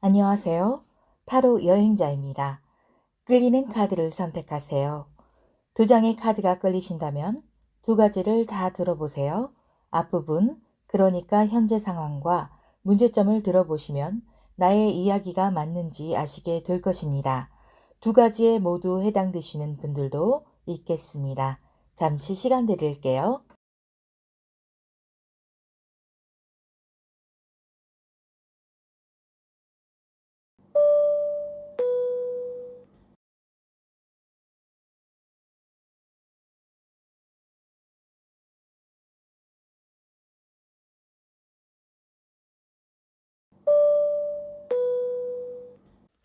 안녕하세요. 타로 여행자입니다. 끌리는 카드를 선택하세요. 두 장의 카드가 끌리신다면 두 가지를 다 들어보세요. 앞부분, 그러니까 현재 상황과 문제점을 들어보시면 나의 이야기가 맞는지 아시게 될 것입니다. 두 가지에 모두 해당되시는 분들도 있겠습니다. 잠시 시간 드릴게요.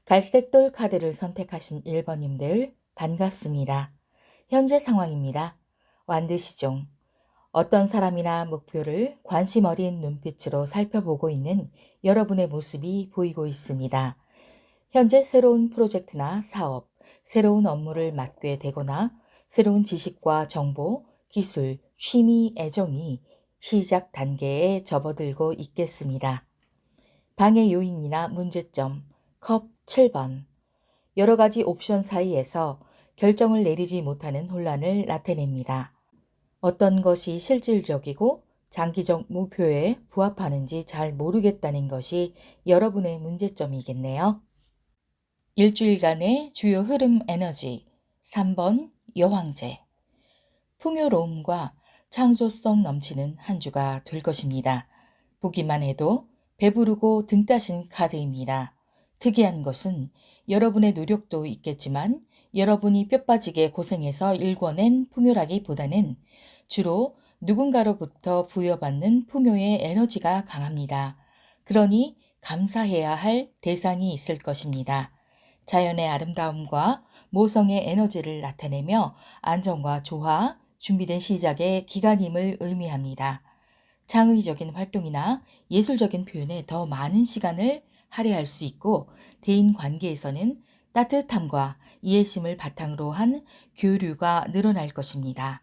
갈색 돌 카드를 선택하신 1번님들 반갑습니다. 현재 상황입니다. 완드시종. 어떤 사람이나 목표를 관심 어린 눈빛으로 살펴보고 있는 여러분의 모습이 보이고 있습니다. 현재 새로운 프로젝트나 사업, 새로운 업무를 맡게 되거나 새로운 지식과 정보, 기술, 취미, 애정이 시작 단계에 접어들고 있겠습니다. 방해 요인이나 문제점, 컵 7번. 여러 가지 옵션 사이에서 결정을 내리지 못하는 혼란을 나타냅니다. 어떤 것이 실질적이고 장기적 목표에 부합하는지 잘 모르겠다는 것이 여러분의 문제점이겠네요. 일주일간의 주요 흐름 에너지 3번 여왕제. 풍요로움과 창조성 넘치는 한 주가 될 것입니다. 보기만 해도 배부르고 등 따신 카드입니다. 특이한 것은 여러분의 노력도 있겠지만 여러분이 뼈빠지게 고생해서 일궈낸 풍요라기보다는 주로 누군가로부터 부여받는 풍요의 에너지가 강합니다. 그러니 감사해야 할 대상이 있을 것입니다. 자연의 아름다움과 모성의 에너지를 나타내며 안정과 조화, 준비된 시작의 기간임을 의미합니다. 창의적인 활동이나 예술적인 표현에 더 많은 시간을 할애할 수 있고 대인 관계에서는 따뜻함과 이해심을 바탕으로 한 교류가 늘어날 것입니다.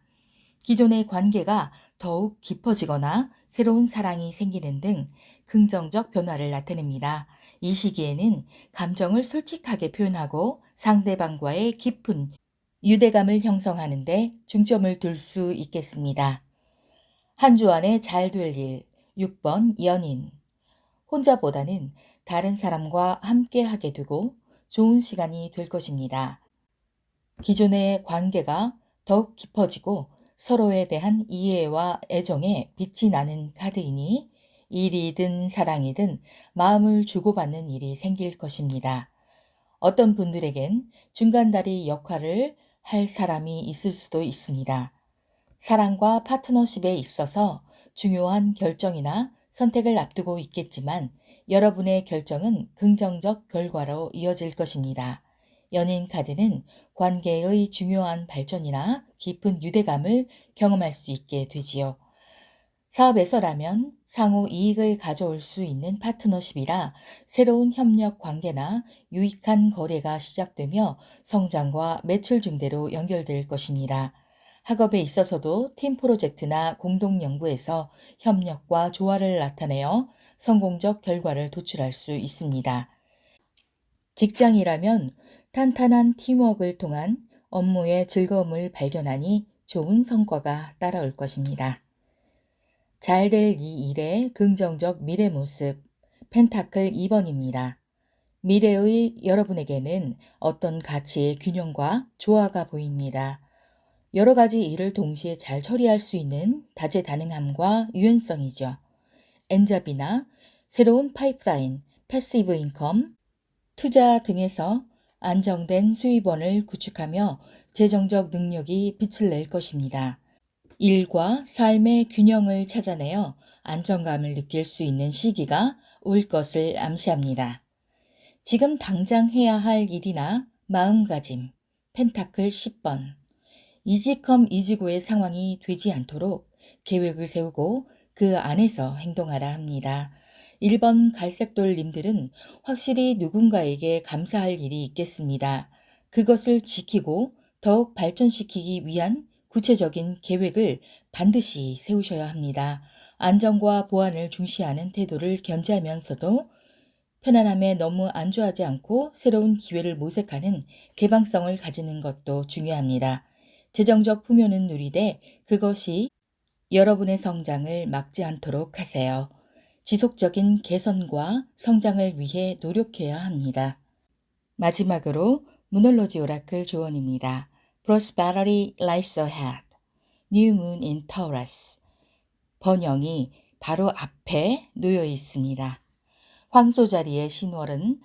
기존의 관계가 더욱 깊어지거나 새로운 사랑이 생기는 등 긍정적 변화를 나타냅니다. 이 시기에는 감정을 솔직하게 표현하고 상대방과의 깊은 유대감을 형성하는 데 중점을 둘 수 있겠습니다. 한 주 안에 잘 될 일, 6번 연인. 혼자보다는 다른 사람과 함께 하게 되고 좋은 시간이 될 것입니다. 기존의 관계가 더욱 깊어지고 서로에 대한 이해와 애정에 빛이 나는 카드이니 일이든 사랑이든 마음을 주고받는 일이 생길 것입니다. 어떤 분들에겐 중간다리 역할을 할 사람이 있을 수도 있습니다. 사랑과 파트너십에 있어서 중요한 결정이나 선택을 앞두고 있겠지만 여러분의 결정은 긍정적 결과로 이어질 것입니다. 연인 카드는 관계의 중요한 발전이나 깊은 유대감을 경험할 수 있게 되지요. 사업에서라면 상호 이익을 가져올 수 있는 파트너십이라 새로운 협력 관계나 유익한 거래가 시작되며 성장과 매출 증대로 연결될 것입니다. 학업에 있어서도 팀 프로젝트나 공동 연구에서 협력과 조화를 나타내어 성공적 결과를 도출할 수 있습니다. 직장이라면 탄탄한 팀워크를 통한 업무의 즐거움을 발견하니 좋은 성과가 따라올 것입니다. 잘 될 이 일의 긍정적 미래 모습, 펜타클 2번입니다. 미래의 여러분에게는 어떤 가치의 균형과 조화가 보입니다. 여러 가지 일을 동시에 잘 처리할 수 있는 다재다능함과 유연성이죠. 엔잡이나 새로운 파이프라인, 패시브 인컴, 투자 등에서 안정된 수입원을 구축하며 재정적 능력이 빛을 낼 것입니다. 일과 삶의 균형을 찾아내어 안정감을 느낄 수 있는 시기가 올 것을 암시합니다. 지금 당장 해야 할 일이나 마음가짐, 펜타클 10번. 이지컴 이지고의 상황이 되지 않도록 계획을 세우고 그 안에서 행동하라 합니다. 1번 갈색돌님들은 확실히 누군가에게 감사할 일이 있겠습니다. 그것을 지키고 더욱 발전시키기 위한 구체적인 계획을 반드시 세우셔야 합니다. 안정과 보안을 중시하는 태도를 견지하면서도 편안함에 너무 안주하지 않고 새로운 기회를 모색하는 개방성을 가지는 것도 중요합니다. 재정적 풍요는 누리되 그것이 여러분의 성장을 막지 않도록 하세요. 지속적인 개선과 성장을 위해 노력해야 합니다. 마지막으로 무놀로지 오라클 조언입니다. Prosperity lies ahead. New Moon in Taurus. 번영이 바로 앞에 놓여 있습니다. 황소 자리의 신월은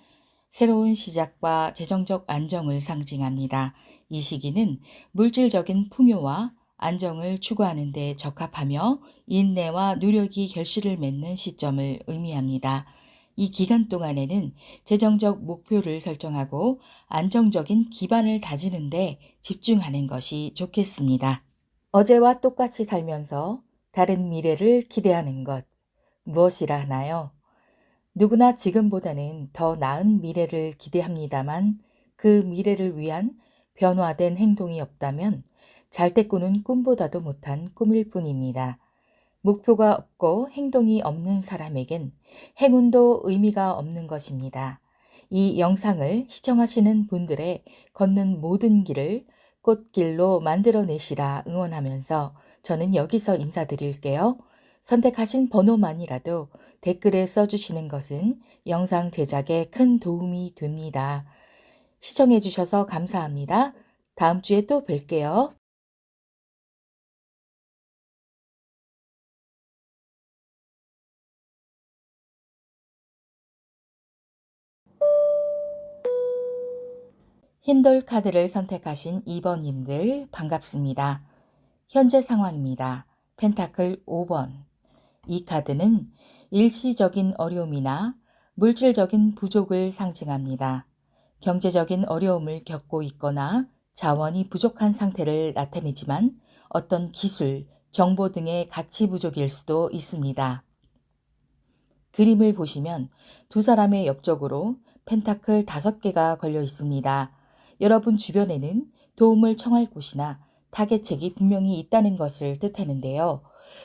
새로운 시작과 재정적 안정을 상징합니다. 이 시기는 물질적인 풍요와 안정을 추구하는 데 적합하며 인내와 노력이 결실을 맺는 시점을 의미합니다. 이 기간 동안에는 재정적 목표를 설정하고 안정적인 기반을 다지는 데 집중하는 것이 좋겠습니다. 어제와 똑같이 살면서 다른 미래를 기대하는 것, 무엇이라 하나요? 누구나 지금보다는 더 나은 미래를 기대합니다만 그 미래를 위한 변화된 행동이 없다면 잘때 꾸는 꿈보다도 못한 꿈일 뿐입니다. 목표가 없고 행동이 없는 사람에겐 행운도 의미가 없는 것입니다. 이 영상을 시청하시는 분들의 걷는 모든 길을 꽃길로 만들어내시라 응원하면서 저는 여기서 인사드릴게요. 선택하신 번호만이라도 댓글에 써주시는 것은 영상 제작에 큰 도움이 됩니다. 시청해주셔서 감사합니다. 다음 주에 또 뵐게요. 힌돌 카드를 선택하신 2번님들 반갑습니다. 현재 상황입니다. 펜타클 5번. 이 카드는 일시적인 어려움이나 물질적인 부족을 상징합니다. 경제적인 어려움을 겪고 있거나 자원이 부족한 상태를 나타내지만 어떤 기술, 정보 등의 가치 부족일 수도 있습니다. 그림을 보시면 두 사람의 옆쪽으로 펜타클 5개가 걸려 있습니다. 여러분 주변에는 도움을 청할 곳이나 타겟책이 분명히 있다는 것을 뜻하는데요.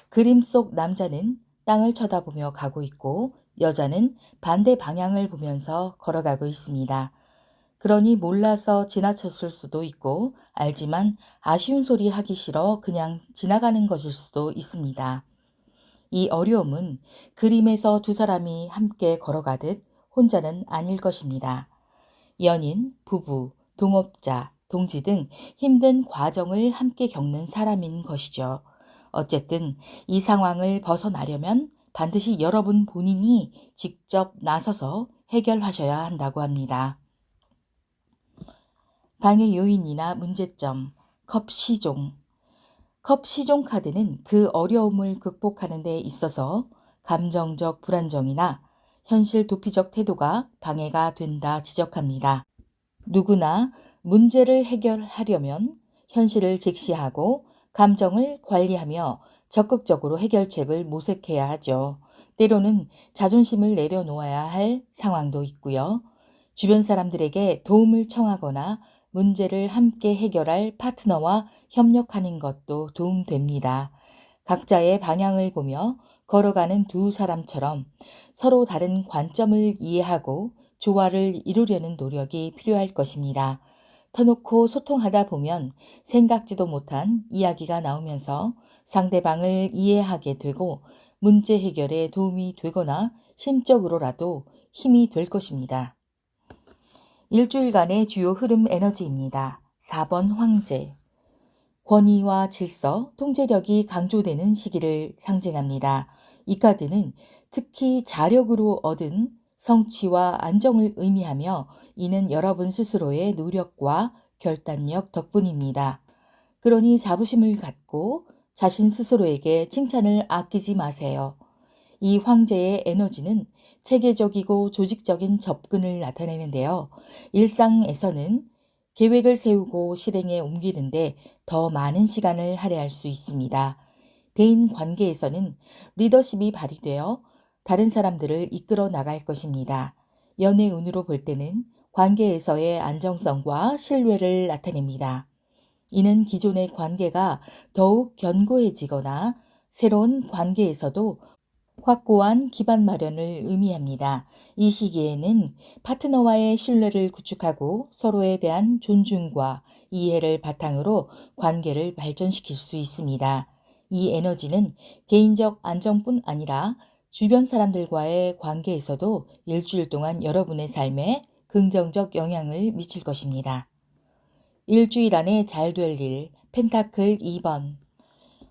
그림 속 남자는 땅을 쳐다보며 가고 있고 여자는 반대 방향을 보면서 걸어가고 있습니다. 그러니 몰라서 지나쳤을 수도 있고 알지만 아쉬운 소리 하기 싫어 그냥 지나가는 것일 수도 있습니다. 이 어려움은 그림에서 두 사람이 함께 걸어가듯 혼자는 아닐 것입니다. 연인, 부부, 동업자, 동지 등 힘든 과정을 함께 겪는 사람인 것이죠. 어쨌든 이 상황을 벗어나려면 반드시 여러분 본인이 직접 나서서 해결하셔야 한다고 합니다. 방해 요인이나 문제점, 컵 시종. 컵 시종 카드는 그 어려움을 극복하는 데 있어서 감정적 불안정이나 현실 도피적 태도가 방해가 된다 지적합니다. 누구나 문제를 해결하려면 현실을 직시하고 감정을 관리하며 적극적으로 해결책을 모색해야 하죠. 때로는 자존심을 내려놓아야 할 상황도 있고요. 주변 사람들에게 도움을 청하거나 문제를 함께 해결할 파트너와 협력하는 것도 도움됩니다. 각자의 방향을 보며 걸어가는 두 사람처럼 서로 다른 관점을 이해하고 조화를 이루려는 노력이 필요할 것입니다. 터놓고 소통하다 보면 생각지도 못한 이야기가 나오면서 상대방을 이해하게 되고 문제 해결에 도움이 되거나 심적으로라도 힘이 될 것입니다. 일주일간의 주요 흐름 에너지입니다. 4번 황제. 권위와 질서, 통제력이 강조되는 시기를 상징합니다. 이 카드는 특히 자력으로 얻은 성취와 안정을 의미하며 이는 여러분 스스로의 노력과 결단력 덕분입니다. 그러니 자부심을 갖고 자신 스스로에게 칭찬을 아끼지 마세요. 이 황제의 에너지는 체계적이고 조직적인 접근을 나타내는데요. 일상에서는 계획을 세우고 실행에 옮기는데 더 많은 시간을 할애할 수 있습니다. 대인 관계에서는 리더십이 발휘되어 다른 사람들을 이끌어 나갈 것입니다. 연애 운으로 볼 때는 관계에서의 안정성과 신뢰를 나타냅니다. 이는 기존의 관계가 더욱 견고해지거나 새로운 관계에서도 확고한 기반 마련을 의미합니다. 이 시기에는 파트너와의 신뢰를 구축하고 서로에 대한 존중과 이해를 바탕으로 관계를 발전시킬 수 있습니다. 이 에너지는 개인적 안정뿐 아니라 주변 사람들과의 관계에서도 일주일 동안 여러분의 삶에 긍정적 영향을 미칠 것입니다. 일주일 안에 잘 될 일, 펜타클 2번.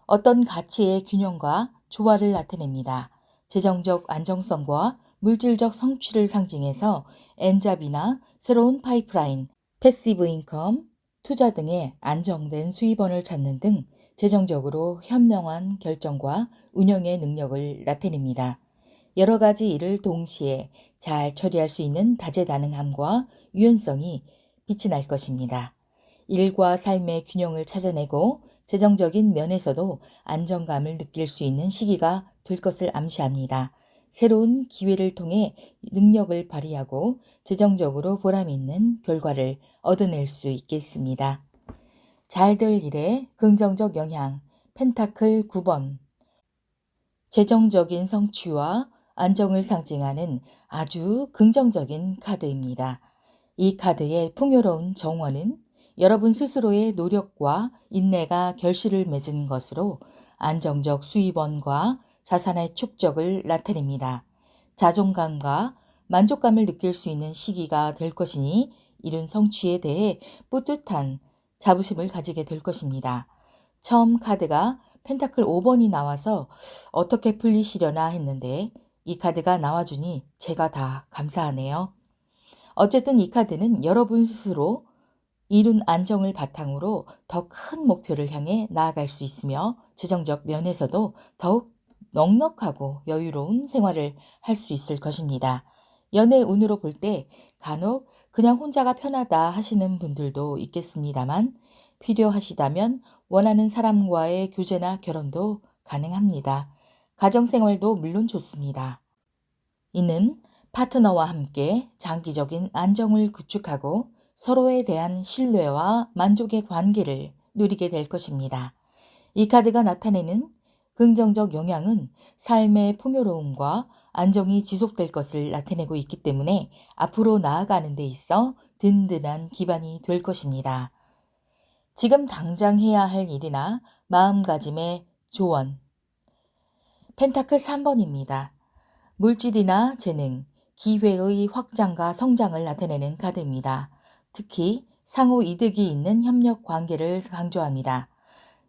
어떤 가치의 균형과 조화를 나타냅니다. 재정적 안정성과 물질적 성취를 상징해서 엔잡이나 새로운 파이프라인, 패시브 인컴, 투자 등의 안정된 수입원을 찾는 등 재정적으로 현명한 결정과 운영의 능력을 나타냅니다. 여러 가지 일을 동시에 잘 처리할 수 있는 다재다능함과 유연성이 빛이 날 것입니다. 일과 삶의 균형을 찾아내고 재정적인 면에서도 안정감을 느낄 수 있는 시기가 될 것을 암시합니다. 새로운 기회를 통해 능력을 발휘하고 재정적으로 보람 있는 결과를 얻어낼 수 있겠습니다. 잘 될 일에 긍정적 영향, 펜타클 9번. 재정적인 성취와 안정을 상징하는 아주 긍정적인 카드입니다. 이 카드의 풍요로운 정원은 여러분 스스로의 노력과 인내가 결실을 맺은 것으로 안정적 수입원과 자산의 축적을 나타냅니다. 자존감과 만족감을 느낄 수 있는 시기가 될 것이니 이룬 성취에 대해 뿌듯한 자부심을 가지게 될 것입니다. 처음 카드가 펜타클 5번이 나와서 어떻게 풀리시려나 했는데 이 카드가 나와주니 제가 다 감사하네요. 어쨌든 이 카드는 여러분 스스로 이룬 안정을 바탕으로 더 큰 목표를 향해 나아갈 수 있으며 재정적 면에서도 더욱 넉넉하고 여유로운 생활을 할 수 있을 것입니다. 연애 운으로 볼 때 간혹 그냥 혼자가 편하다 하시는 분들도 있겠습니다만 필요하시다면 원하는 사람과의 교제나 결혼도 가능합니다. 가정생활도 물론 좋습니다. 이는 파트너와 함께 장기적인 안정을 구축하고 서로에 대한 신뢰와 만족의 관계를 누리게 될 것입니다. 이 카드가 나타내는 긍정적 영향은 삶의 풍요로움과 안정이 지속될 것을 나타내고 있기 때문에 앞으로 나아가는 데 있어 든든한 기반이 될 것입니다. 지금 당장 해야 할 일이나 마음가짐의 조언. 펜타클 3번입니다. 물질이나 재능, 기회의 확장과 성장을 나타내는 카드입니다. 특히 상호 이득이 있는 협력 관계를 강조합니다.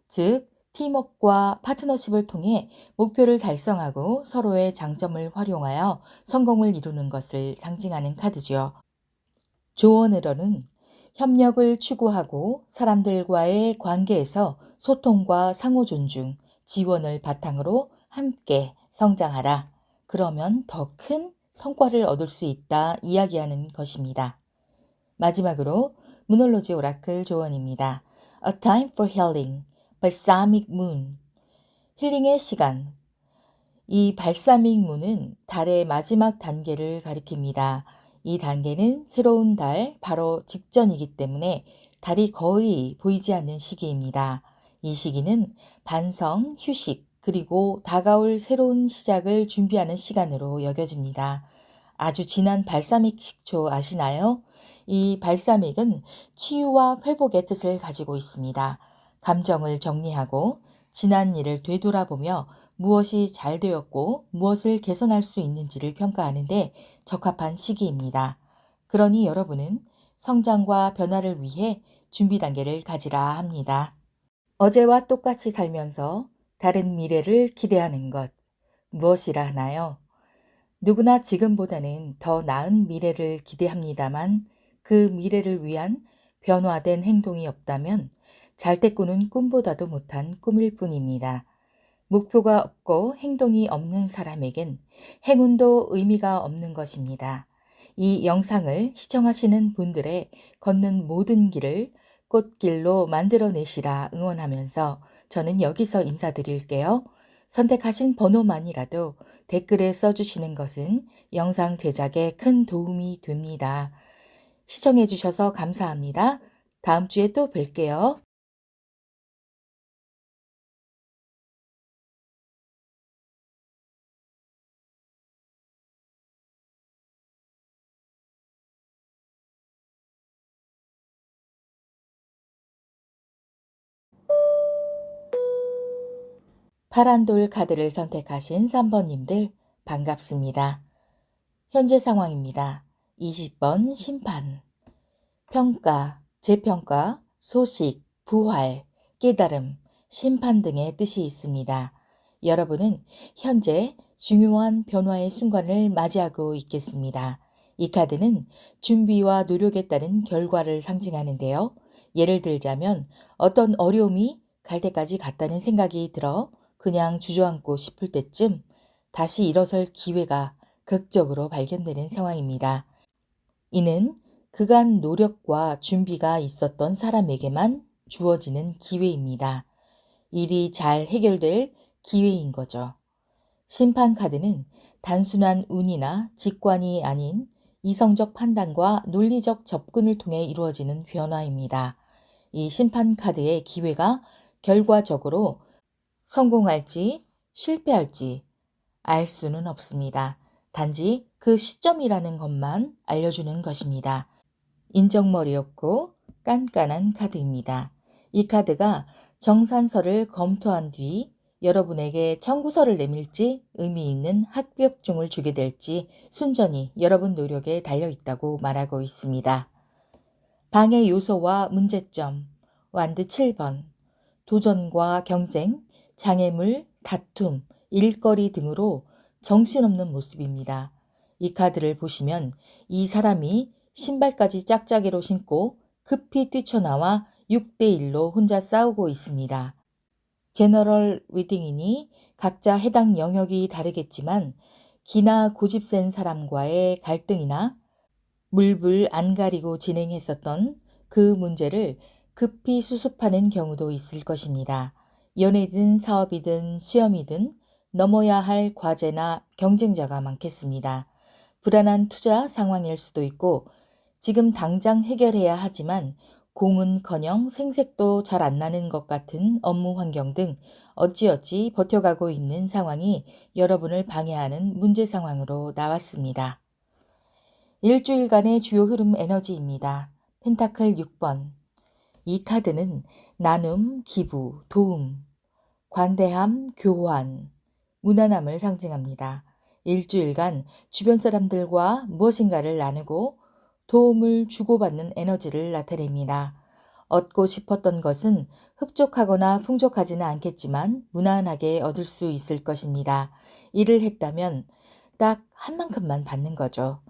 즉, 팀워크와 파트너십을 통해 목표를 달성하고 서로의 장점을 활용하여 성공을 이루는 것을 상징하는 카드죠. 조언으로는 협력을 추구하고 사람들과의 관계에서 소통과 상호 존중, 지원을 바탕으로 함께 성장하라. 그러면 더 큰 성과를 얻을 수 있다 이야기하는 것입니다. 마지막으로 무놀로지 오라클 조언입니다. A time for healing, balsamic moon. 힐링의 시간. 이 발사믹 문은 달의 마지막 단계를 가리킵니다. 이 단계는 새로운 달 바로 직전이기 때문에 달이 거의 보이지 않는 시기입니다. 이 시기는 반성, 휴식, 그리고 다가올 새로운 시작을 준비하는 시간으로 여겨집니다. 아주 진한 발사믹 식초 아시나요? 이 발사믹은 치유와 회복의 뜻을 가지고 있습니다. 감정을 정리하고 지난 일을 되돌아보며 무엇이 잘 되었고 무엇을 개선할 수 있는지를 평가하는데 적합한 시기입니다. 그러니 여러분은 성장과 변화를 위해 준비 단계를 가지라 합니다. 어제와 똑같이 살면서 다른 미래를 기대하는 것, 무엇이라 하나요? 누구나 지금보다는 더 나은 미래를 기대합니다만 그 미래를 위한 변화된 행동이 없다면 잘때 꾸는 꿈보다도 못한 꿈일 뿐입니다. 목표가 없고 행동이 없는 사람에겐 행운도 의미가 없는 것입니다. 이 영상을 시청하시는 분들의 걷는 모든 길을 꽃길로 만들어내시라 응원하면서 저는 여기서 인사드릴게요. 선택하신 번호만이라도 댓글에 써주시는 것은 영상 제작에 큰 도움이 됩니다. 시청해주셔서 감사합니다. 다음 주에 또 뵐게요. 파란 돌 카드를 선택하신 3번님들 반갑습니다. 현재 상황입니다. 20번 심판. 평가, 재평가, 소식, 부활, 깨달음, 심판 등의 뜻이 있습니다. 여러분은 현재 중요한 변화의 순간을 맞이하고 있겠습니다. 이 카드는 준비와 노력에 따른 결과를 상징하는데요. 예를 들자면 어떤 어려움이 갈 때까지 갔다는 생각이 들어 그냥 주저앉고 싶을 때쯤 다시 일어설 기회가 극적으로 발견되는 상황입니다. 이는 그간 노력과 준비가 있었던 사람에게만 주어지는 기회입니다. 일이 잘 해결될 기회인 거죠. 심판 카드는 단순한 운이나 직관이 아닌 이성적 판단과 논리적 접근을 통해 이루어지는 변화입니다. 이 심판 카드의 기회가 결과적으로 성공할지 실패할지 알 수는 없습니다. 단지 그 시점이라는 것만 알려주는 것입니다. 인정머리였고 깐깐한 카드입니다. 이 카드가 정산서를 검토한 뒤 여러분에게 청구서를 내밀지 의미 있는 합격증을 주게 될지 순전히 여러분 노력에 달려있다고 말하고 있습니다. 방해 요소와 문제점, 완드 7번, 도전과 경쟁, 장애물, 다툼, 일거리 등으로 정신없는 모습입니다. 이 카드를 보시면 이 사람이 신발까지 짝짝이로 신고 급히 뛰쳐나와 6대1로 혼자 싸우고 있습니다. 제너럴 리딩이니 각자 해당 영역이 다르겠지만 기나 고집센 사람과의 갈등이나 물불 안 가리고 진행했었던 그 문제를 급히 수습하는 경우도 있을 것입니다. 연애든 사업이든 시험이든 넘어야 할 과제나 경쟁자가 많겠습니다. 불안한 투자 상황일 수도 있고 지금 당장 해결해야 하지만 공은커녕 생색도 잘 안 나는 것 같은 업무 환경 등 어찌어찌 버텨가고 있는 상황이 여러분을 방해하는 문제 상황으로 나왔습니다. 일주일간의 주요 흐름 에너지입니다. 펜타클 6번. 이 카드는 나눔, 기부, 도움, 관대함, 교환, 무난함을 상징합니다. 일주일간 주변 사람들과 무엇인가를 나누고 도움을 주고받는 에너지를 나타냅니다. 얻고 싶었던 것은 흡족하거나 풍족하지는 않겠지만 무난하게 얻을 수 있을 것입니다. 일을 했다면 딱 한 만큼만 받는 거죠.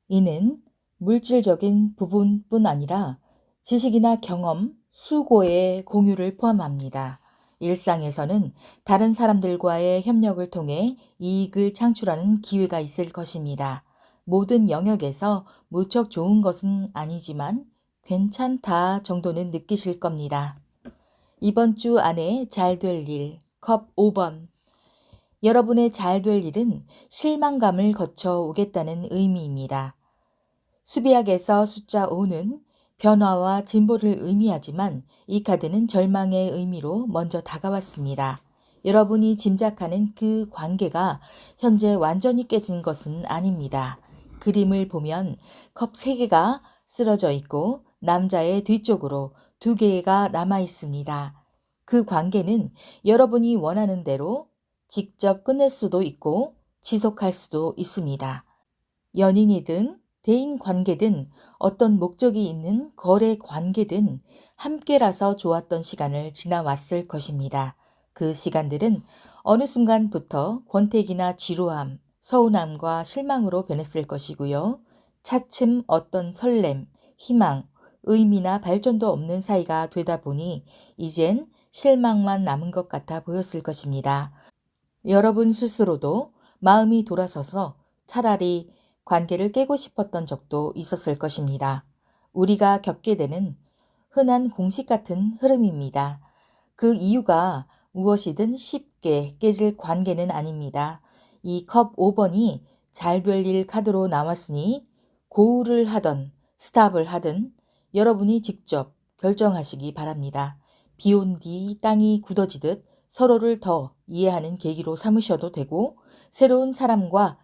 이는 물질적인 부분뿐 아니라 지식이나 경험, 수고의 공유를 포함합니다. 일상에서는 다른 사람들과의 협력을 통해 이익을 창출하는 기회가 있을 것입니다. 모든 영역에서 무척 좋은 것은 아니지만 괜찮다 정도는 느끼실 겁니다. 이번 주 안에 잘 될 일, 컵 5번. 여러분의 잘 될 일은 실망감을 거쳐 오겠다는 의미입니다. 수비학에서 숫자 5는 변화와 진보를 의미하지만 이 카드는 절망의 의미로 먼저 다가왔습니다. 여러분이 짐작하는 그 관계가 현재 완전히 깨진 것은 아닙니다. 그림을 보면 컵 3개가 쓰러져 있고 남자의 뒤쪽으로 2개가 남아 있습니다. 그 관계는 여러분이 원하는 대로 직접 끝낼 수도 있고 지속할 수도 있습니다. 연인이든 대인 관계든 어떤 목적이 있는 거래 관계든 함께라서 좋았던 시간을 지나왔을 것입니다. 그 시간들은 어느 순간부터 권태기나 지루함, 서운함과 실망으로 변했을 것이고요. 차츰 어떤 설렘, 희망, 의미나 발전도 없는 사이가 되다 보니 이젠 실망만 남은 것 같아 보였을 것입니다. 여러분 스스로도 마음이 돌아서서 차라리 관계를 깨고 싶었던 적도 있었을 것입니다. 우리가 겪게 되는 흔한 공식 같은 흐름입니다. 그 이유가 무엇이든 쉽게 깨질 관계는 아닙니다. 이 컵 5번이 잘 될 일 카드로 나왔으니 고울을 하던 스탑을 하든 여러분이 직접 결정하시기 바랍니다. 비 온 뒤 땅이 굳어지듯 서로를 더 이해하는 계기로 삼으셔도 되고 새로운 사람과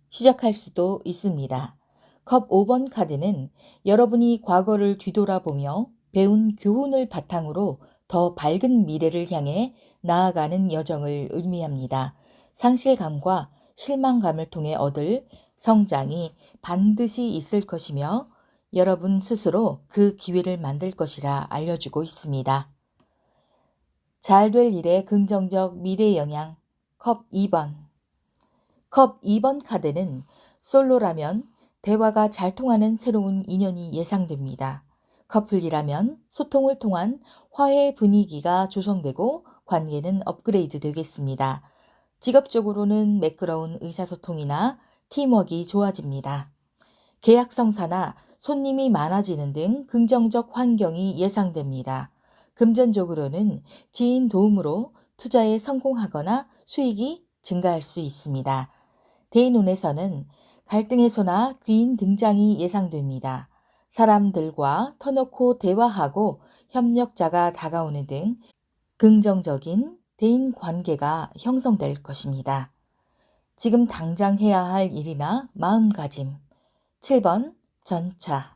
시작할 수도 있습니다. 컵 5번 카드는 여러분이 과거를 뒤돌아보며 배운 교훈을 바탕으로 더 밝은 미래를 향해 나아가는 여정을 의미합니다. 상실감과 실망감을 통해 얻을 성장이 반드시 있을 것이며 여러분 스스로 그 기회를 만들 것이라 알려주고 있습니다. 잘 될 일의 긍정적 미래 영향 컵 2번 컵 2번 카드는 솔로라면 대화가 잘 통하는 새로운 인연이 예상됩니다. 커플이라면 소통을 통한 화해 분위기가 조성되고 관계는 업그레이드 되겠습니다. 직업적으로는 매끄러운 의사소통이나 팀워크가 좋아집니다. 계약 성사나 손님이 많아지는 등 긍정적 환경이 예상됩니다. 금전적으로는 지인 도움으로 투자에 성공하거나 수익이 증가할 수 있습니다. 대인운에서는 갈등 해소나 귀인 등장이 예상됩니다. 사람들과 터놓고 대화하고 협력자가 다가오는 등 긍정적인 대인 관계가 형성될 것입니다. 지금 당장 해야 할 일이나 마음가짐 7번 전차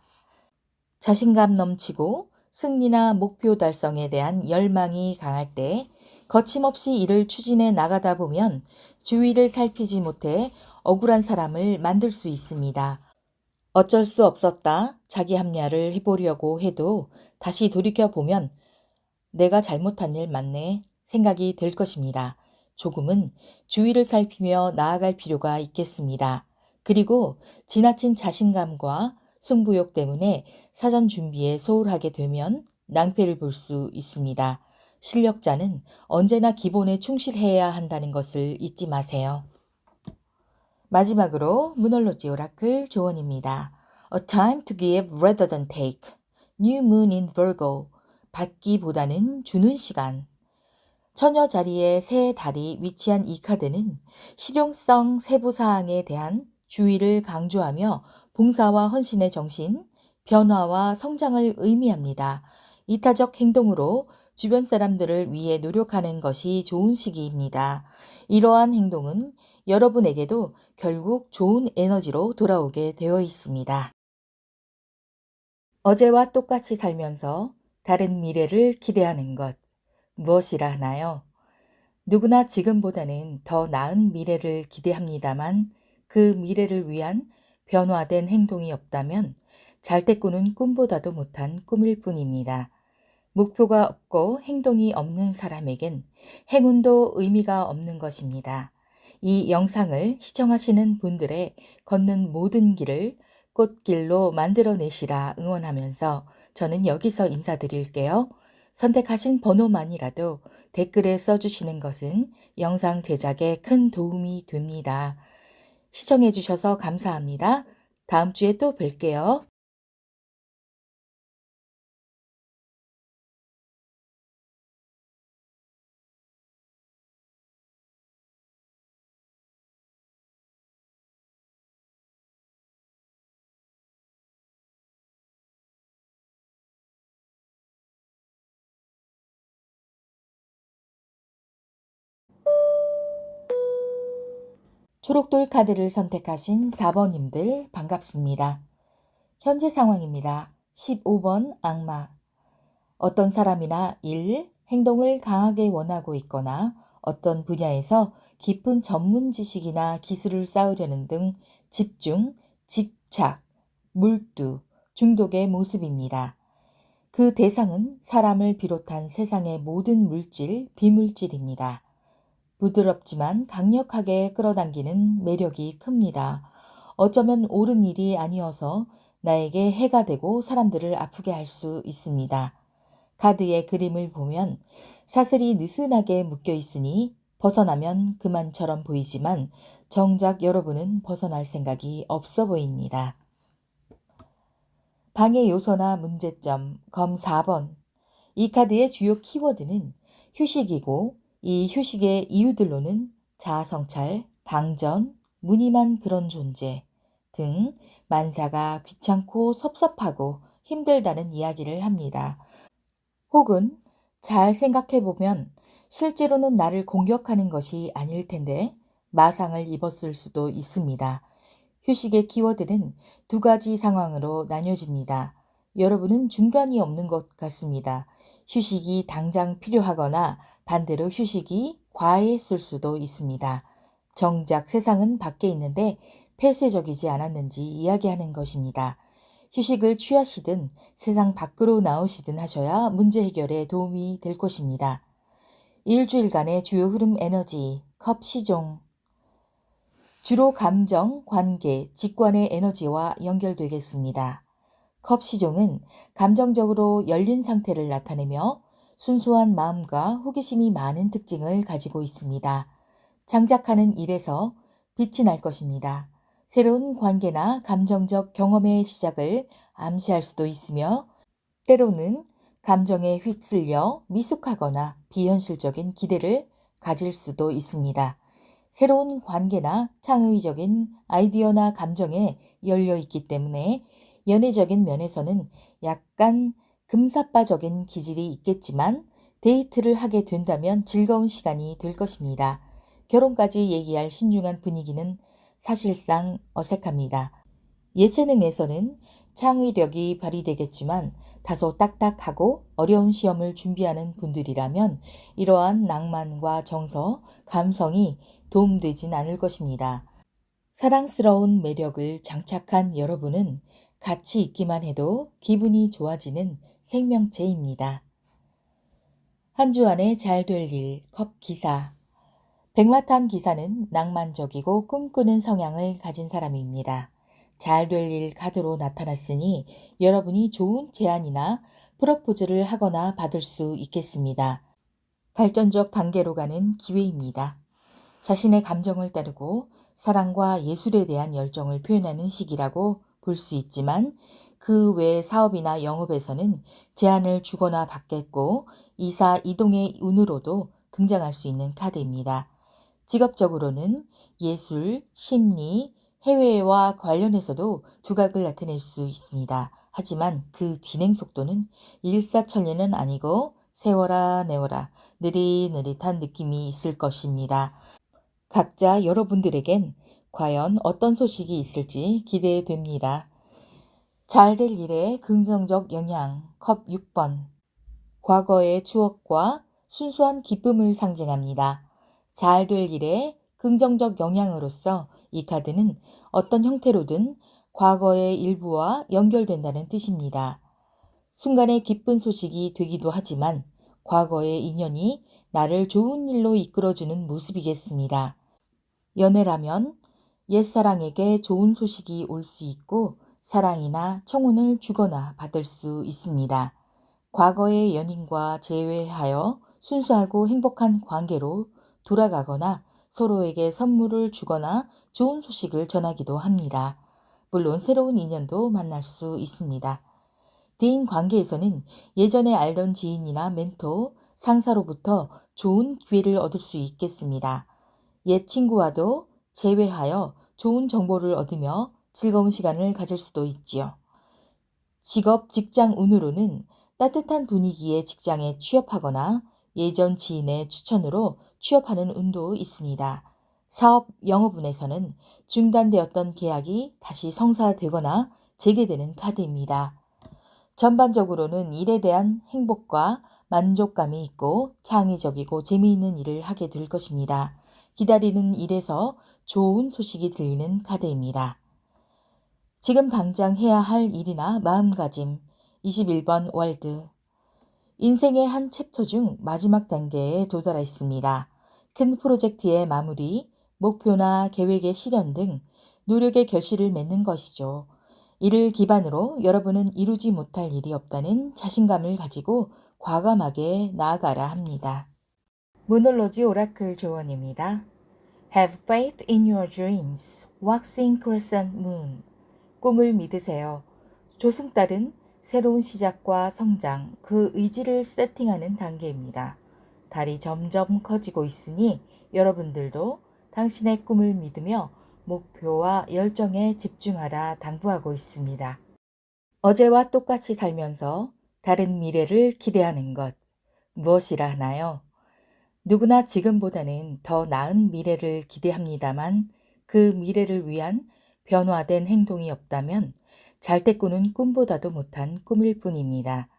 자신감 넘치고 승리나 목표 달성에 대한 열망이 강할 때 거침없이 일을 추진해 나가다 보면 주위를 살피지 못해 억울한 사람을 만들 수 있습니다. 어쩔 수 없었다 자기 합리화를 해보려고 해도 다시 돌이켜보면 내가 잘못한 일 맞네 생각이 될 것입니다. 조금은 주위를 살피며 나아갈 필요가 있겠습니다. 그리고 지나친 자신감과 승부욕 때문에 사전 준비에 소홀하게 되면 낭패를 볼 수 있습니다. 실력자는 언제나 기본에 충실해야 한다는 것을 잊지 마세요. 마지막으로 문홀로지 오라클 조언입니다. A time to give rather than take. New moon in Virgo. 받기보다는 주는 시간. 처녀 자리에 새 달이 위치한 이 카드는 실용성 세부 사항에 대한 주의를 강조하며 봉사와 헌신의 정신, 변화와 성장을 의미합니다. 이타적 행동으로 주변 사람들을 위해 노력하는 것이 좋은 시기입니다. 이러한 행동은 여러분에게도 결국 좋은 에너지로 돌아오게 되어 있습니다. 어제와 똑같이 살면서 다른 미래를 기대하는 것, 무엇이라 하나요? 누구나 지금보다는 더 나은 미래를 기대합니다만 그 미래를 위한 변화된 행동이 없다면 잘때 꾸는 꿈보다도 못한 꿈일 뿐입니다. 목표가 없고 행동이 없는 사람에겐 행운도 의미가 없는 것입니다. 이 영상을 시청하시는 분들의 걷는 모든 길을 꽃길로 만들어내시라 응원하면서 저는 여기서 인사드릴게요. 선택하신 번호만이라도 댓글에 써주시는 것은 영상 제작에 큰 도움이 됩니다. 시청해주셔서 감사합니다. 다음 주에 또 뵐게요. 초록돌 카드를 선택하신 4번님들 반갑습니다. 현재 상황입니다. 15번 악마. 어떤 사람이나 일, 행동을 강하게 원하고 있거나 어떤 분야에서 깊은 전문 지식이나 기술을 쌓으려는 등 집중, 집착, 몰두, 중독의 모습입니다. 그 대상은 사람을 비롯한 세상의 모든 물질, 비물질입니다. 부드럽지만 강력하게 끌어당기는 매력이 큽니다. 어쩌면 옳은 일이 아니어서 나에게 해가 되고 사람들을 아프게 할 수 있습니다. 카드의 그림을 보면 사슬이 느슨하게 묶여 있으니 벗어나면 그만처럼 보이지만 정작 여러분은 벗어날 생각이 없어 보입니다. 방해 요소나 문제점 검 4번. 이 카드의 주요 키워드는 휴식이고 이 휴식의 이유들로는 자아성찰, 방전, 무늬만 그런 존재 등 만사가 귀찮고 섭섭하고 힘들다는 이야기를 합니다. 혹은 잘 생각해보면 실제로는 나를 공격하는 것이 아닐 텐데 마상을 입었을 수도 있습니다. 휴식의 키워드는 두 가지 상황으로 나뉘어집니다. 여러분은 중간이 없는 것 같습니다. 휴식이 당장 필요하거나 반대로 휴식이 과했을 수도 있습니다. 정작 세상은 밖에 있는데 폐쇄적이지 않았는지 이야기하는 것입니다. 휴식을 취하시든 세상 밖으로 나오시든 하셔야 문제 해결에 도움이 될 것입니다. 일주일간의 주요 흐름 에너지, 컵 시종. 주로 감정, 관계, 직관의 에너지와 연결되겠습니다. 컵 시종은 감정적으로 열린 상태를 나타내며 순수한 마음과 호기심이 많은 특징을 가지고 있습니다. 장작하는 일에서 빛이 날 것입니다. 새로운 관계나 감정적 경험의 시작을 암시할 수도 있으며 때로는 감정에 휩쓸려 미숙하거나 비현실적인 기대를 가질 수도 있습니다. 새로운 관계나 창의적인 아이디어나 감정에 열려 있기 때문에 연애적인 면에서는 약간 금사빠적인 기질이 있겠지만 데이트를 하게 된다면 즐거운 시간이 될 것입니다. 결혼까지 얘기할 신중한 분위기는 사실상 어색합니다. 예체능에서는 창의력이 발휘되겠지만 다소 딱딱하고 어려운 시험을 준비하는 분들이라면 이러한 낭만과 정서, 감성이 도움되진 않을 것입니다. 사랑스러운 매력을 장착한 여러분은 같이 있기만 해도 기분이 좋아지는 생명체입니다. 한 주 안에 잘 될 일, 컵 기사. 백마탄 기사는 낭만적이고 꿈꾸는 성향을 가진 사람입니다. 잘 될 일 카드로 나타났으니 여러분이 좋은 제안이나 프로포즈를 하거나 받을 수 있겠습니다. 발전적 단계로 가는 기회입니다. 자신의 감정을 따르고 사랑과 예술에 대한 열정을 표현하는 시기라고 볼 수 있지만 그 외 사업이나 영업에서는 제안을 주거나 받겠고 이사 이동의 운으로도 등장할 수 있는 카드입니다. 직업적으로는 예술, 심리, 해외와 관련해서도 두각을 나타낼 수 있습니다. 하지만 그 진행 속도는 일사천리는 아니고 세워라 내워라 느릿느릿한 느낌이 있을 것입니다. 각자 여러분들에겐 과연 어떤 소식이 있을지 기대됩니다. 잘 될 일에 긍정적 영향, 컵 6번. 과거의 추억과 순수한 기쁨을 상징합니다. 잘 될 일에 긍정적 영향으로서 이 카드는 어떤 형태로든 과거의 일부와 연결된다는 뜻입니다. 순간의 기쁜 소식이 되기도 하지만 과거의 인연이 나를 좋은 일로 이끌어주는 모습이겠습니다. 연애라면 옛사랑에게 좋은 소식이 올 수 있고 사랑이나 청혼을 주거나 받을 수 있습니다. 과거의 연인과 재회하여 순수하고 행복한 관계로 돌아가거나 서로에게 선물을 주거나 좋은 소식을 전하기도 합니다. 물론 새로운 인연도 만날 수 있습니다. 대인 관계에서는 예전에 알던 지인이나 멘토, 상사로부터 좋은 기회를 얻을 수 있겠습니다. 옛 친구와도 재회하여 좋은 정보를 얻으며 즐거운 시간을 가질 수도 있지요. 직업, 직장 운으로는 따뜻한 분위기의 직장에 취업하거나 예전 지인의 추천으로 취업하는 운도 있습니다. 사업, 영업운에서는 중단되었던 계약이 다시 성사되거나 재개되는 카드입니다. 전반적으로는 일에 대한 행복과 만족감이 있고 창의적이고 재미있는 일을 하게 될 것입니다. 기다리는 일에서 좋은 소식이 들리는 카드입니다. 지금 당장 해야 할 일이나 마음가짐. 21번 월드. 인생의 한 챕터 중 마지막 단계에 도달했습니다. 큰 프로젝트의 마무리, 목표나 계획의 실현 등 노력의 결실을 맺는 것이죠. 이를 기반으로 여러분은 이루지 못할 일이 없다는 자신감을 가지고 과감하게 나아가라 합니다. 모놀로지 오라클 조언입니다. Have faith in your dreams. Waxing crescent moon. 꿈을 믿으세요. 조승달은 새로운 시작과 성장, 그 의지를 세팅하는 단계입니다. 달이 점점 커지고 있으니 여러분들도 당신의 꿈을 믿으며 목표와 열정에 집중하라 당부하고 있습니다. 어제와 똑같이 살면서 다른 미래를 기대하는 것, 무엇이라 하나요? 누구나 지금보다는 더 나은 미래를 기대합니다만 그 미래를 위한 변화된 행동이 없다면 잘 때 꾸는 꿈보다도 못한 꿈일 뿐입니다.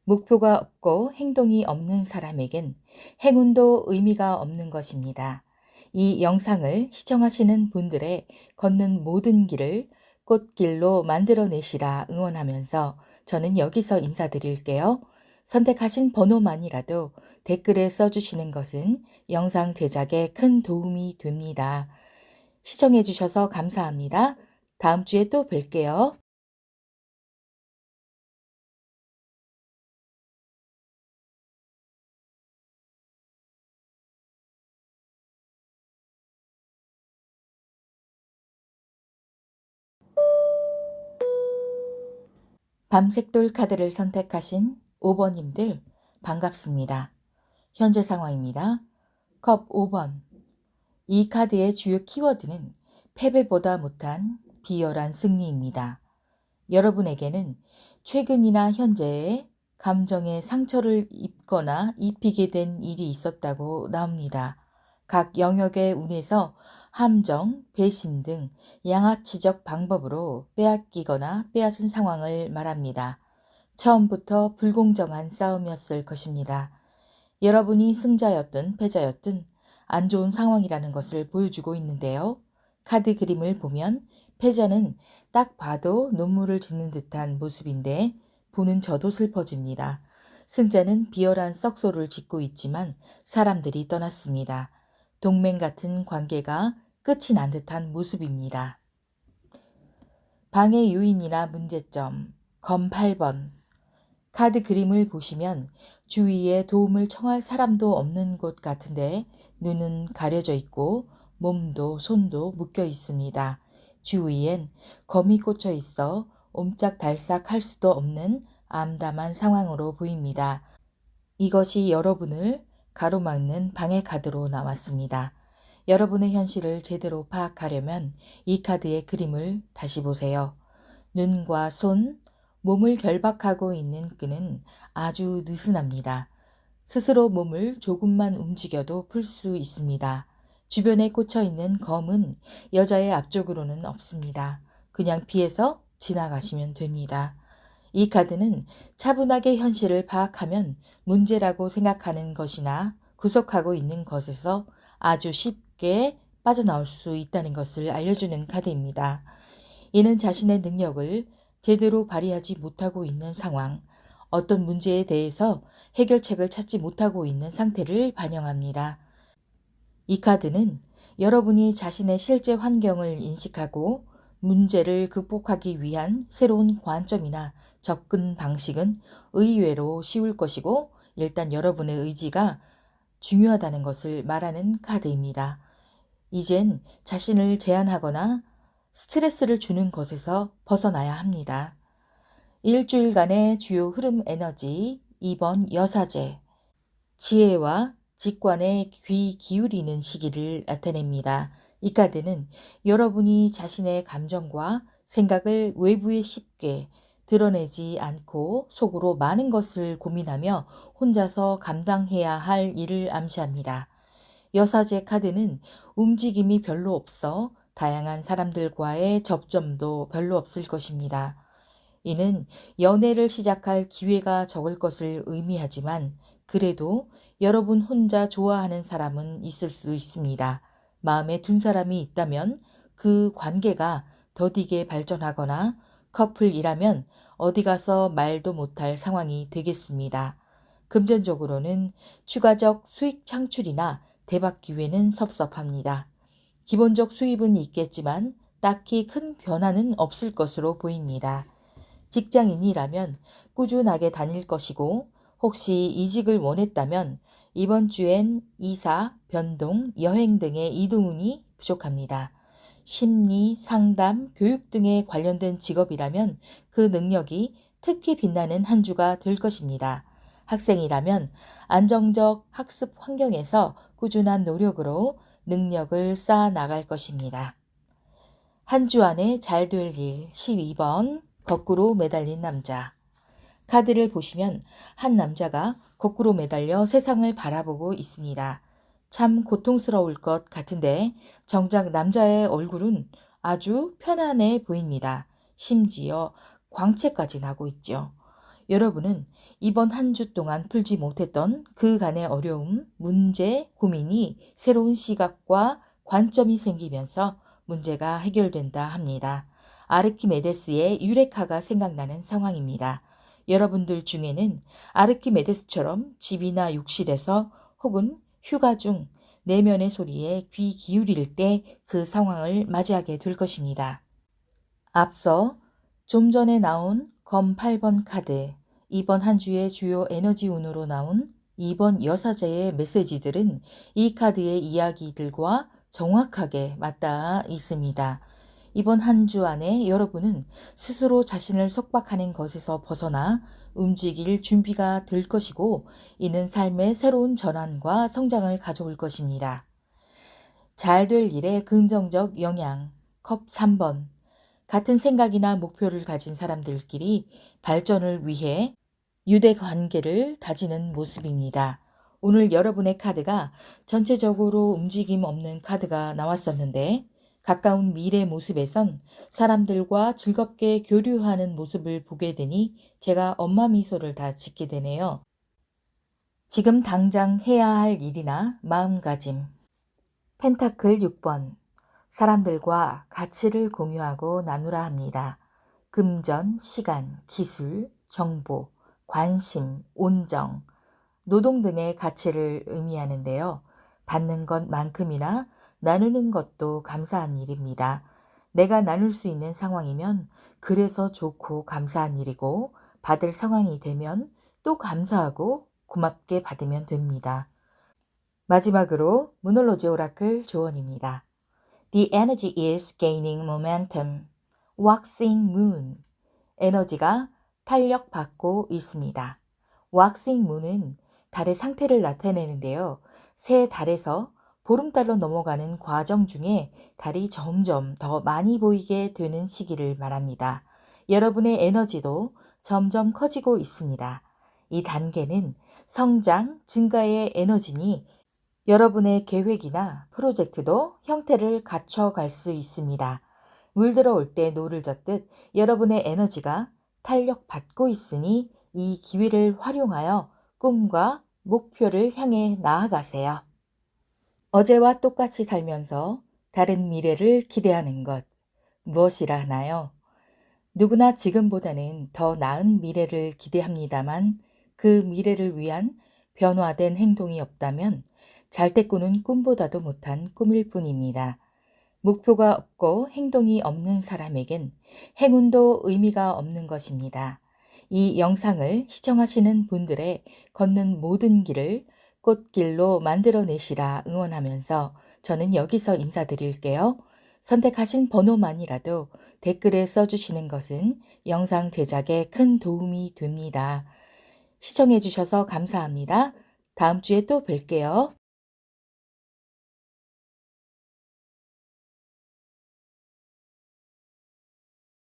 목표가 없고 행동이 없는 사람에겐 행운도 의미가 없는 것입니다. 이 영상을 시청하시는 분들의 걷는 모든 길을 꽃길로 만들어내시라 응원하면서 저는 여기서 인사드릴게요. 선택하신 번호만이라도 댓글에 써주시는 것은 영상 제작에 큰 도움이 됩니다. 시청해주셔서 감사합니다. 다음 주에 또 뵐게요. 밤색돌 카드를 선택하신 5번님들 반갑습니다. 현재 상황입니다. 컵 5번. 이 카드의 주요 키워드는 패배보다 못한 비열한 승리입니다. 여러분에게는 최근이나 현재의 감정에 상처를 입거나 입히게 된 일이 있었다고 나옵니다. 각 영역의 운에서 함정, 배신 등 양아치적 방법으로 빼앗기거나 빼앗은 상황을 말합니다. 처음부터 불공정한 싸움이었을 것입니다. 여러분이 승자였든 패자였든 안 좋은 상황이라는 것을 보여주고 있는데요. 카드 그림을 보면 패자는 딱 봐도 눈물을 짓는 듯한 모습인데 보는 저도 슬퍼집니다. 승자는 비열한 썩소를 짓고 있지만 사람들이 떠났습니다. 동맹 같은 관계가 끝이 난 듯한 모습입니다. 방해 요인이나 문제점, 검 8번. 카드 그림을 보시면 주위에 도움을 청할 사람도 없는 곳 같은데 눈은 가려져 있고 몸도 손도 묶여 있습니다. 주위엔 검이 꽂혀 있어 옴짝달싹 할 수도 없는 암담한 상황으로 보입니다. 이것이 여러분을 가로막는 방해 카드로 나왔습니다. 여러분의 현실을 제대로 파악하려면 이 카드의 그림을 다시 보세요. 눈과 손, 몸을 결박하고 있는 끈은 아주 느슨합니다. 스스로 몸을 조금만 움직여도 풀 수 있습니다. 주변에 꽂혀 있는 검은 여자의 앞쪽으로는 없습니다. 그냥 피해서 지나가시면 됩니다. 이 카드는 차분하게 현실을 파악하면 문제라고 생각하는 것이나 구속하고 있는 것에서 아주 쉽게 빠져나올 수 있다는 것을 알려주는 카드입니다. 이는 자신의 능력을 제대로 발휘하지 못하고 있는 상황, 어떤 문제에 대해서 해결책을 찾지 못하고 있는 상태를 반영합니다. 이 카드는 여러분이 자신의 실제 환경을 인식하고 문제를 극복하기 위한 새로운 관점이나 접근 방식은 의외로 쉬울 것이고 일단 여러분의 의지가 중요하다는 것을 말하는 카드입니다. 이젠 자신을 제한하거나 스트레스를 주는 것에서 벗어나야 합니다. 일주일간의 주요 흐름 에너지 2번 여사제. 지혜와 직관에 귀 기울이는 시기를 나타냅니다. 이 카드는 여러분이 자신의 감정과 생각을 외부에 쉽게 드러내지 않고 속으로 많은 것을 고민하며 혼자서 감당해야 할 일을 암시합니다. 여사제 카드는 움직임이 별로 없어 다양한 사람들과의 접점도 별로 없을 것입니다. 이는 연애를 시작할 기회가 적을 것을 의미하지만 그래도 여러분 혼자 좋아하는 사람은 있을 수 있습니다. 마음에 둔 사람이 있다면 그 관계가 더디게 발전하거나 커플이라면 어디 가서 말도 못할 상황이 되겠습니다. 금전적으로는 추가적 수익 창출이나 대박 기회는 섭섭합니다. 기본적 수입은 있겠지만 딱히 큰 변화는 없을 것으로 보입니다. 직장인이라면 꾸준하게 다닐 것이고 혹시 이직을 원했다면 이번 주엔 이사, 변동, 여행 등의 이동운이 부족합니다. 심리, 상담, 교육 등에 관련된 직업이라면 그 능력이 특히 빛나는 한 주가 될 것입니다. 학생이라면 안정적 학습 환경에서 꾸준한 노력으로 능력을 쌓아 나갈 것입니다. 한 주 안에 잘 될 일 12번 거꾸로 매달린 남자. 카드를 보시면 한 남자가 거꾸로 매달려 세상을 바라보고 있습니다. 참 고통스러울 것 같은데 정작 남자의 얼굴은 아주 편안해 보입니다. 심지어 광채까지 나고 있죠. 여러분은 이번 한 주 동안 풀지 못했던 그간의 어려움, 문제, 고민이 새로운 시각과 관점이 생기면서 문제가 해결된다 합니다. 아르키메데스의 유레카가 생각나는 상황입니다. 여러분들 중에는 아르키메데스처럼 집이나 욕실에서 혹은 휴가 중 내면의 소리에 귀 기울일 때 그 상황을 맞이하게 될 것입니다. 앞서 좀 전에 나온 검 8번 카드, 이번 한 주의 주요 에너지 운으로 나온 2번 여사제의 메시지들은 이 카드의 이야기들과 정확하게 맞닿아 있습니다. 이번 한 주 안에 여러분은 스스로 자신을 속박하는 것에서 벗어나 움직일 준비가 될 것이고, 이는 삶의 새로운 전환과 성장을 가져올 것입니다. 잘 될 일에 긍정적 영향, 컵 3번. 같은 생각이나 목표를 가진 사람들끼리 발전을 위해 유대 관계를 다지는 모습입니다. 오늘 여러분의 카드가 전체적으로 움직임 없는 카드가 나왔었는데, 가까운 미래 모습에선 사람들과 즐겁게 교류하는 모습을 보게 되니 제가 엄마 미소를 다 짓게 되네요. 지금 당장 해야 할 일이나 마음가짐. 펜타클 6번. 사람들과 가치를 공유하고 나누라 합니다. 금전, 시간, 기술, 정보, 관심, 온정, 노동 등의 가치를 의미하는데요. 받는 것만큼이나 나누는 것도 감사한 일입니다. 내가 나눌 수 있는 상황이면 그래서 좋고 감사한 일이고, 받을 상황이 되면 또 감사하고 고맙게 받으면 됩니다. 마지막으로 무놀로지 오라클 조언입니다. The energy is gaining momentum. waxing moon. 에너지가 탄력받고 있습니다. waxing moon은 달의 상태를 나타내는데요. 새 달에서 보름달로 넘어가는 과정 중에 달이 점점 더 많이 보이게 되는 시기를 말합니다. 여러분의 에너지도 점점 커지고 있습니다. 이 단계는 성장, 증가의 에너지니 여러분의 계획이나 프로젝트도 형태를 갖춰갈 수 있습니다. 물들어 올 때 노를 젓듯 여러분의 에너지가 탄력받고 있으니 이 기회를 활용하여 꿈과 목표를 향해 나아가세요. 어제와 똑같이 살면서 다른 미래를 기대하는 것, 무엇이라 하나요? 누구나 지금보다는 더 나은 미래를 기대합니다만, 그 미래를 위한 변화된 행동이 없다면 잘 때 꾸는 꿈보다도 못한 꿈일 뿐입니다. 목표가 없고 행동이 없는 사람에겐 행운도 의미가 없는 것입니다. 이 영상을 시청하시는 분들의 걷는 모든 길을 꽃길로 만들어내시라 응원하면서 저는 여기서 인사드릴게요. 선택하신 번호만이라도 댓글에 써주시는 것은 영상 제작에 큰 도움이 됩니다. 시청해주셔서 감사합니다. 다음 주에 또 뵐게요.